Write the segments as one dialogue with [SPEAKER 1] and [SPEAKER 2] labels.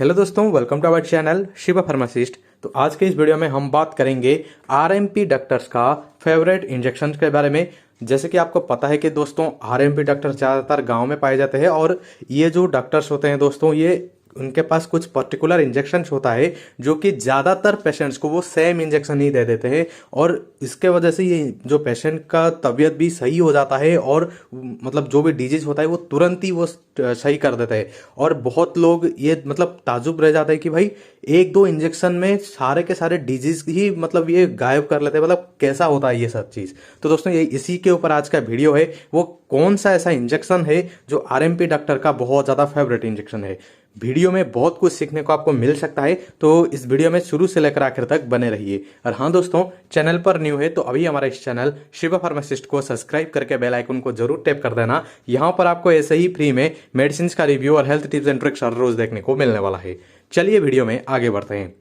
[SPEAKER 1] Hello दोस्तों, welcome to our channel Shiva pharmacist. तो आज के इस वीडियो में हम बात करेंगे आरएमपी डॉक्टर्स का फेवरेट इंजेक्शन के बारे में। जैसे कि आपको पता है कि दोस्तों आरएमपी डॉक्टर ज़्यादातर गांव में पाए जाते हैं और ये जो डॉक्टर्स होते हैं दोस्तों, ये उनके पास कुछ पर्टिकुलर इंजेक्शन होता है जो कि ज़्यादातर पेशेंट्स को वो सेम इंजेक्शन ही दे देते हैं और इसके वजह से ये जो पेशेंट का तबीयत भी सही हो जाता है और मतलब जो भी डिजीज होता है वो तुरंत ही वो सही कर देते हैं। और बहुत लोग ये मतलब ताजुब रह जाते हैं कि भाई एक दो इंजेक्शन में सारे के सारे डिजीज ही मतलब ये गायब कर लेते हैं, मतलब कैसा होता है ये सब चीज़। तो दोस्तों ये इसी के ऊपर आज का वीडियो है, वो कौन सा ऐसा इंजेक्शन है जो आरएमपी डॉक्टर का बहुत ज़्यादा फेवरेट इंजेक्शन है। वीडियो में बहुत कुछ सीखने को आपको मिल सकता है, तो इस वीडियो में शुरू से लेकर आखिर तक बने रहिए। और हाँ दोस्तों, चैनल पर न्यू है तो अभी हमारा इस चैनल शिवा फार्मासिस्ट को सब्सक्राइब करके बेल आइकन को जरूर टैप कर देना। यहाँ पर आपको ऐसे ही फ्री में मेडिसिन का रिव्यू और हेल्थ टिप्स एंड ट्रिक्स हर रोज देखने को मिलने वाला है। चलिए वीडियो में आगे बढ़ते हैं।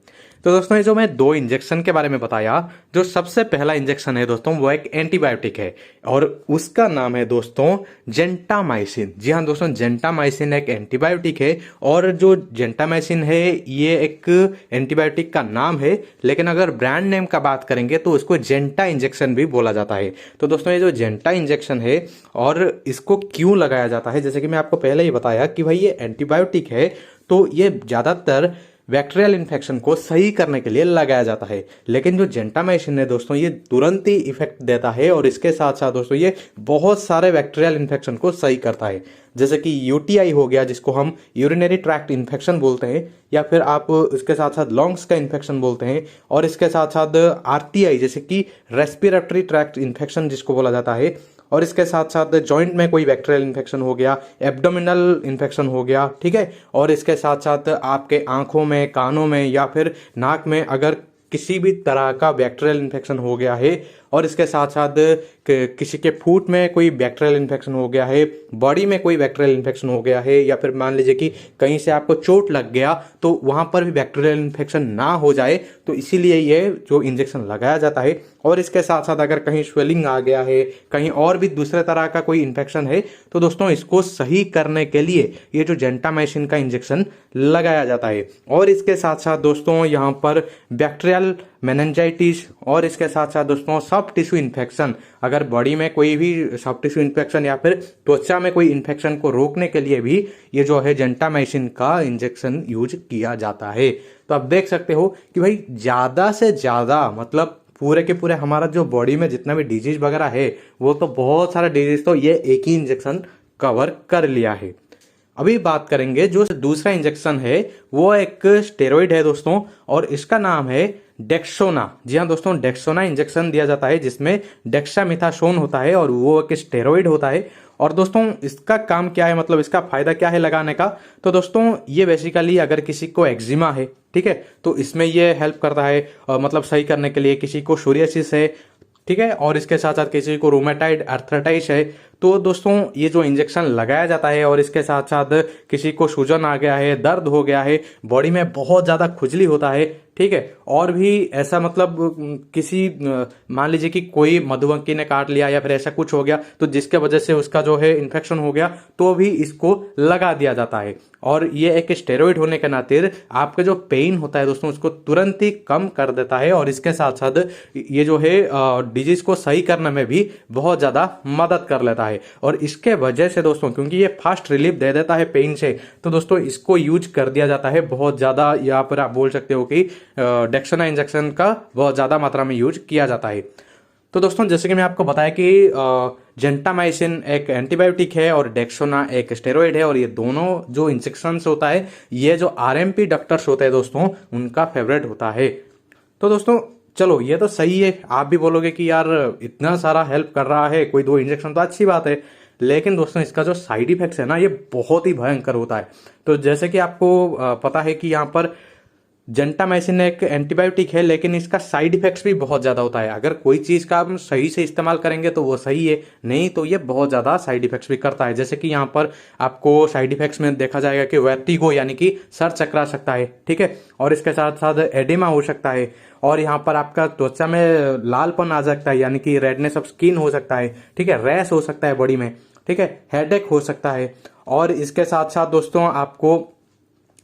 [SPEAKER 1] तो दोस्तों ये जो मैं दो इंजेक्शन के बारे में बताया, जो सबसे पहला इंजेक्शन है दोस्तों वो एक एंटीबायोटिक है और उसका नाम है दोस्तों जेंटामाइसिन। जी हाँ दोस्तों, जेंटामाइसिन एक एंटीबायोटिक है और जो जेंटामाइसिन है ये एक एंटीबायोटिक का नाम है, लेकिन अगर ब्रांड नेम का बात करेंगे तो उसको जेंटा इंजेक्शन भी बोला जाता है। तो दोस्तों ये जो जेंटा इंजेक्शन है और इसको क्यों लगाया जाता है, जैसे कि मैं आपको पहले ही बताया कि भाई ये एंटीबायोटिक है तो ये ज़्यादातर बैक्टीरियल इन्फेक्शन को सही करने के लिए लगाया जाता है। लेकिन जो जेंटामाइसिन है दोस्तों ये तुरंत ही इफेक्ट देता है और इसके साथ साथ दोस्तों ये बहुत सारे बैक्टीरियल इन्फेक्शन को सही करता है। जैसे कि यूटीआई हो गया जिसको हम यूरिनरी ट्रैक्ट इन्फेक्शन बोलते हैं, या फिर आप इसके साथ साथ लंग्स का इन्फेक्शन बोलते हैं, और इसके साथ साथ आरटीआई जैसे कि रेस्पिरेटरी ट्रैक्ट इन्फेक्शन जिसको बोला जाता है, और इसके साथ साथ जॉइंट में कोई बैक्टीरियल इन्फेक्शन हो गया, एब्डोमिनल इन्फेक्शन हो गया, ठीक है। और इसके साथ साथ आपके आंखों में, कानों में या फिर नाक में अगर किसी भी तरह का बैक्टीरियल इन्फेक्शन हो गया है, और इसके साथ साथ किसी के फूट में कोई बैक्टीरियल इन्फेक्शन हो गया है, बॉडी में कोई बैक्टीरियल इन्फेक्शन हो गया है, या फिर मान लीजिए कि कहीं से आपको चोट लग गया तो वहां पर भी बैक्टीरियल इन्फेक्शन ना हो जाए, तो इसीलिए ये जो इंजेक्शन लगाया जाता है। और इसके साथ साथ अगर कहीं स्वेलिंग आ गया है, कहीं और भी दूसरे तरह का कोई इन्फेक्शन है, तो दोस्तों इसको सही करने के लिए ये जो जेंटामाइसिन का इंजेक्शन लगाया जाता है। और इसके साथ साथ दोस्तों यहाँ पर बैक्टीरियल मेनिंजाइटिस और इसके साथ साथ दोस्तों सॉफ्ट टिश्यू इन्फेक्शन, अगर बॉडी में कोई भी सॉफ्ट टिश्यू इन्फेक्शन या फिर त्वचा में कोई इन्फेक्शन को रोकने के लिए भी ये जो है जेंटामाइसिन का इंजेक्शन यूज किया जाता है। तो आप देख सकते हो कि भाई ज़्यादा से ज़्यादा मतलब पूरे के पूरे हमारा जो बॉडी में जितना भी डिजीज वगैरह है वो तो बहुत सारा डिजीज तो ये एक ही इंजेक्शन कवर कर लिया है। अभी बात करेंगे जो दूसरा इंजेक्शन है वो एक स्टेरॉइड है दोस्तों, और इसका नाम है डेक्सोना। जी हाँ दोस्तों, डेक्सोना इंजेक्शन दिया जाता है जिसमें डेक्सामेथासोन होता है और वो एक स्टेरॉइड होता है। और दोस्तों इसका काम क्या है, मतलब इसका फायदा क्या है लगाने का, तो दोस्तों ये बेसिकली अगर किसी को एक्जिमा है, ठीक है, तो इसमें ये हेल्प करता है मतलब सही करने के लिए। किसी को सोरियासिस है, ठीक है, और इसके साथ साथ किसी को रूमेटाइड अर्थराइटिस है, तो दोस्तों ये जो इंजेक्शन लगाया जाता है। और इसके साथ साथ किसी को सूजन आ गया है, दर्द हो गया है, बॉडी में बहुत ज़्यादा खुजली होता है, ठीक है, और भी ऐसा मतलब किसी मान लीजिए कि कोई मधुमक्खी ने काट लिया या फिर ऐसा कुछ हो गया तो जिसके वजह से उसका जो है इन्फेक्शन हो गया, तो भी इसको लगा दिया जाता है। और ये एक स्टेरॉइड होने के नाते आपका जो पेन होता है दोस्तों उसको तुरंत ही कम कर देता है, और इसके साथ साथ ये जो है डिजीज को सही करने में भी बहुत ज़्यादा मदद कर लेता है। और इसके वजह से दोस्तों क्योंकि ये फास्ट रिलीफ दे देता है पेन से, तो दोस्तों इसको यूज कर दिया जाता है बहुत ज़्यादा। यहाँ पर आप बोल सकते हो कि डेक्सोना इंजेक्शन का बहुत ज़्यादा मात्रा में यूज किया जाता है। तो दोस्तों जैसे कि मैं आपको बताया कि जेंटामाइसिन एक एंटीबायोटिक है और डेक्सोना एक स्टेरॉइड है, और ये दोनों जो इंजेक्शन होता है ये जो आरएमपी डॉक्टर्स होते हैं दोस्तों उनका फेवरेट होता है। तो दोस्तों चलो ये तो सही है, आप भी बोलोगे कि यार इतना सारा हेल्प कर रहा है कोई दो इंजेक्शन तो अच्छी बात है, लेकिन दोस्तों इसका जो साइड इफेक्ट्स है ना ये बहुत ही भयंकर होता है। तो जैसे कि आपको पता है कि यहाँ पर जेंटामाइसिन एक एंटीबायोटिक है, लेकिन इसका साइड इफेक्ट्स भी बहुत ज़्यादा होता है। अगर कोई चीज़ का हम सही से इस्तेमाल करेंगे तो वो सही है, नहीं तो ये बहुत ज़्यादा साइड इफेक्ट्स भी करता है। जैसे कि यहाँ पर आपको साइड इफेक्ट्स में देखा जाएगा कि वर्टिगो यानी कि सर चकरा सकता है, ठीक है, और इसके साथ साथ एडिमा हो सकता है, और यहाँ पर आपका त्वचा में लालपन आ सकता है यानी कि रेडनेस ऑफ स्किन हो सकता है, ठीक है, रैश हो सकता है बॉडी में, ठीक है, हेडेक हो सकता है। और इसके साथ साथ दोस्तों आपको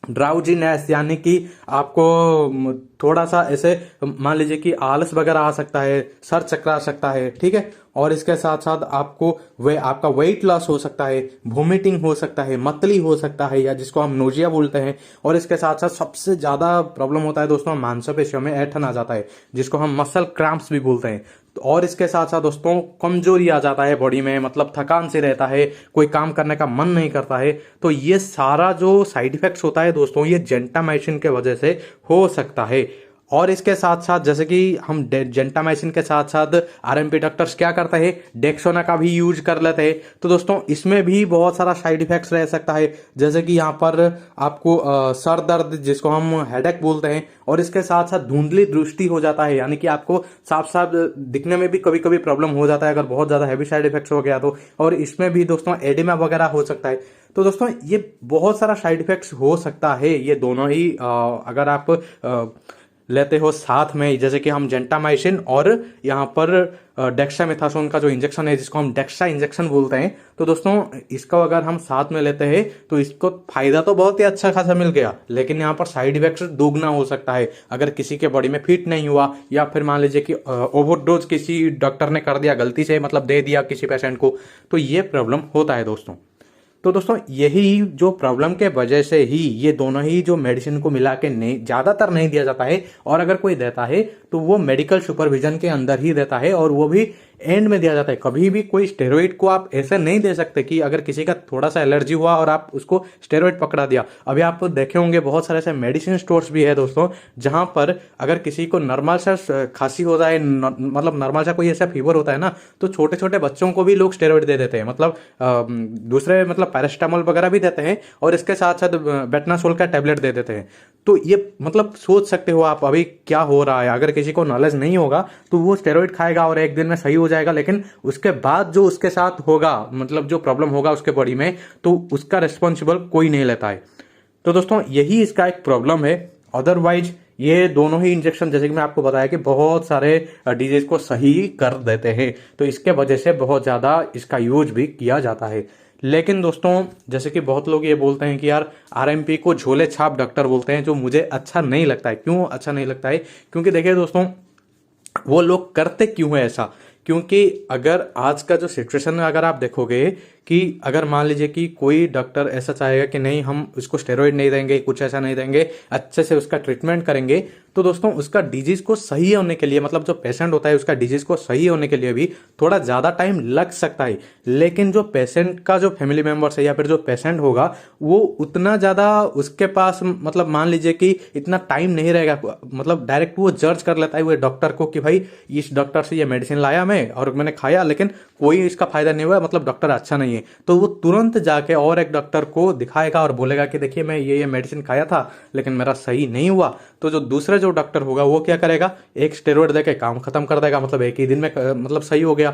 [SPEAKER 1] ड्राउजीनेस यानी कि आपको थोड़ा सा ऐसे मान लीजिए कि आलस वगैरह आ सकता है, सर चकरा सकता है, ठीक है। और इसके साथ साथ आपको आपका वेट लॉस हो सकता है, वोमिटिंग हो सकता है, मतली हो सकता है, या जिसको हम नोजिया बोलते हैं। और इसके साथ साथ सबसे ज्यादा प्रॉब्लम होता है दोस्तों मांसपेशियों में ऐंठन आ जाता है, जिसको हम मसल क्रैम्प्स भी बोलते हैं। और इसके साथ साथ दोस्तों कमजोरी आ जाता है बॉडी में, मतलब थकान से रहता है, कोई काम करने का मन नहीं करता है। तो ये सारा जो साइड इफेक्ट्स होता है दोस्तों, ये जेंटामाइसिन के वजह से हो सकता है। और इसके साथ साथ जैसे कि हम जेंटामाइसिन के साथ साथ आरएमपी डॉक्टर्स क्या करते हैं, डेक्सोना का भी यूज कर लेते हैं। तो दोस्तों इसमें भी बहुत सारा साइड इफेक्ट्स रह सकता है, जैसे कि यहाँ पर आपको सर दर्द जिसको हम हेडेक बोलते हैं, और इसके साथ साथ धुंधली दृष्टि हो जाता है, यानी कि आपको साफ साफ दिखने में भी कभी कभी प्रॉब्लम हो जाता है अगर बहुत ज्यादा हैवी साइड इफेक्ट्स हो गया तो। और इसमें भी दोस्तों एडिमा वगैरह हो सकता है। तो दोस्तों ये बहुत सारा साइड इफेक्ट्स हो सकता है, ये दोनों ही अगर आप लेते हो साथ में, जैसे कि हम जेंटामाइसिन और यहाँ पर डेक्सामेथासोन का जो इंजेक्शन है जिसको हम डेक्सा इंजेक्शन बोलते हैं। तो दोस्तों इसका अगर हम साथ में लेते हैं तो इसको फायदा तो बहुत ही अच्छा खासा मिल गया, लेकिन यहाँ पर साइड इफेक्ट दोगुना हो सकता है अगर किसी के बॉडी में फिट नहीं हुआ, या फिर मान लीजिए कि ओवरडोज किसी डॉक्टर ने कर दिया गलती से, मतलब दे दिया किसी पेशेंट को, तो ये प्रॉब्लम होता है दोस्तों। तो दोस्तों यही जो प्रॉब्लम के वजह से ही ये दोनों ही जो मेडिसिन को मिला के नहीं ज्यादातर नहीं दिया जाता है, और अगर कोई देता है तो वो मेडिकल सुपरविजन के अंदर ही देता है, और वो भी एंड में दिया जाता है। कभी भी कोई स्टेरॉइड को आप ऐसे नहीं दे सकते कि अगर किसी का थोड़ा सा एलर्जी हुआ और आप उसको स्टेरॉइड पकड़ा दिया। अभी आप देखे होंगे बहुत सारे ऐसे मेडिसिन स्टोर्स भी है दोस्तों, जहां पर अगर किसी को नॉर्मल सा खांसी हो जाए, मतलब नॉर्मल सा कोई ऐसा फीवर होता है ना, तो छोटे छोटे बच्चों को भी लोग स्टेरॉइड दे देते हैं, मतलब दूसरे मतलब पैरास्टामोल वगैरह भी देते हैं, और इसके साथ साथ बेटनासोल का टैबलेट दे देते हैं। तो ये मतलब सोच सकते हो आप अभी क्या हो रहा है। अगर किसी को नॉलेज नहीं होगा तो वो स्टेरॉइड खाएगा और एक दिन में सही हो जाएगा, लेकिन उसके बाद जो उसके साथ होगा, मतलब जो प्रॉब्लम होगा उसके बॉडी में, तो उसका रिस्पॉन्सिबल कोई नहीं लेता है। तो दोस्तों यही इसका एक प्रॉब्लम है। अदरवाइज ये दोनों ही इंजेक्शन, जैसे कि मैं आपको बताया कि बहुत सारे डिजीज को सही कर देते हैं, तो इसके वजह से बहुत ज्यादा इसका यूज भी किया जाता है। लेकिन दोस्तों जैसे कि बहुत लोग ये बोलते हैं कि यार आरएमपी को झोले छाप डॉक्टर बोलते हैं, जो मुझे अच्छा नहीं लगता है। क्यों अच्छा नहीं लगता है? क्योंकि देखिए दोस्तों वो लोग करते क्यों है ऐसा, क्योंकि अगर आज का जो सिचुएशन है अगर आप देखोगे कि अगर मान लीजिए कि कोई डॉक्टर ऐसा चाहेगा कि नहीं हम उसको स्टेरॉइड नहीं देंगे, कुछ ऐसा नहीं देंगे, अच्छे से उसका ट्रीटमेंट करेंगे, तो दोस्तों उसका डिजीज को सही होने के लिए, मतलब जो पेशेंट होता है उसका डिजीज को सही होने के लिए भी थोड़ा ज्यादा टाइम लग सकता है। लेकिन जो पेशेंट का जो फैमिली मेंबर्स है या फिर जो पेशेंट होगा वो उतना ज्यादा उसके पास, मतलब मान लीजिए कि इतना टाइम नहीं रहेगा, मतलब डायरेक्ट वो जज कर लेता है वो डॉक्टर को कि भाई इस डॉक्टर से ये मेडिसिन लाया मैं और मैंने खाया लेकिन कोई इसका फायदा नहीं हुआ, मतलब डॉक्टर अच्छा नहीं है। तो वो तुरंत जाके और एक डॉक्टर को दिखाएगा और बोलेगा कि देखिए मैं ये मेडिसिन खाया था लेकिन मेरा सही नहीं हुआ। तो जो दूसरा जो डॉक्टर होगा वो क्या करेगा, एक स्टेरॉइड देके काम खत्म कर देगा, मतलब एक ही दिन में मतलब सही हो गया।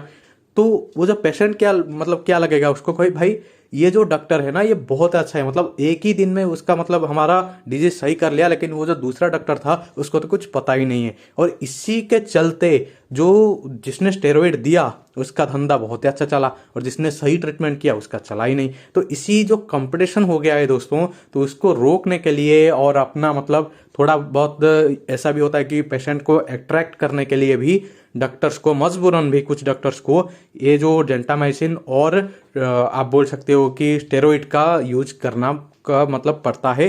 [SPEAKER 1] तो वो जो पेशेंट क्या मतलब क्या लगेगा उसको, कोई भाई ये जो डॉक्टर है ना ये बहुत अच्छा है, मतलब एक ही दिन में उसका मतलब हमारा डिजीज सही कर लिया, लेकिन वो जो दूसरा डॉक्टर था उसको तो कुछ पता ही नहीं है। और इसी के चलते जो जिसने स्टेरॉइड दिया उसका धंधा बहुत ही अच्छा चला, और जिसने सही ट्रीटमेंट किया उसका चला ही नहीं। तो इसी जो कंपटीशन हो गया है दोस्तों, तो उसको रोकने के लिए और अपना मतलब थोड़ा बहुत ऐसा भी होता है कि पेशेंट को अट्रैक्ट करने के लिए भी डॉक्टर्स को, मजबूरन भी कुछ डॉक्टर्स को ये जो जेंटामाइसिन और आप बोल सकते हो कि स्टेरॉइड का यूज करना का मतलब पड़ता है।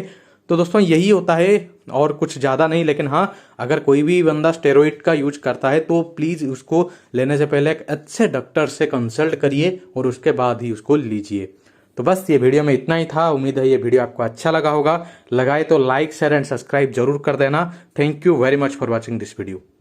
[SPEAKER 1] तो दोस्तों यही होता है और कुछ ज़्यादा नहीं। लेकिन हाँ, अगर कोई भी बंदा स्टेरॉइड का यूज करता है तो प्लीज़ उसको लेने से पहले एक अच्छे डॉक्टर से कंसल्ट करिए और उसके बाद ही उसको लीजिए। तो बस ये वीडियो में इतना ही था। उम्मीद है ये वीडियो आपको अच्छा लगा होगा। लगाए तो लाइक शेयर एंड सब्सक्राइब जरूर कर देना। Thank you very much for watching this video.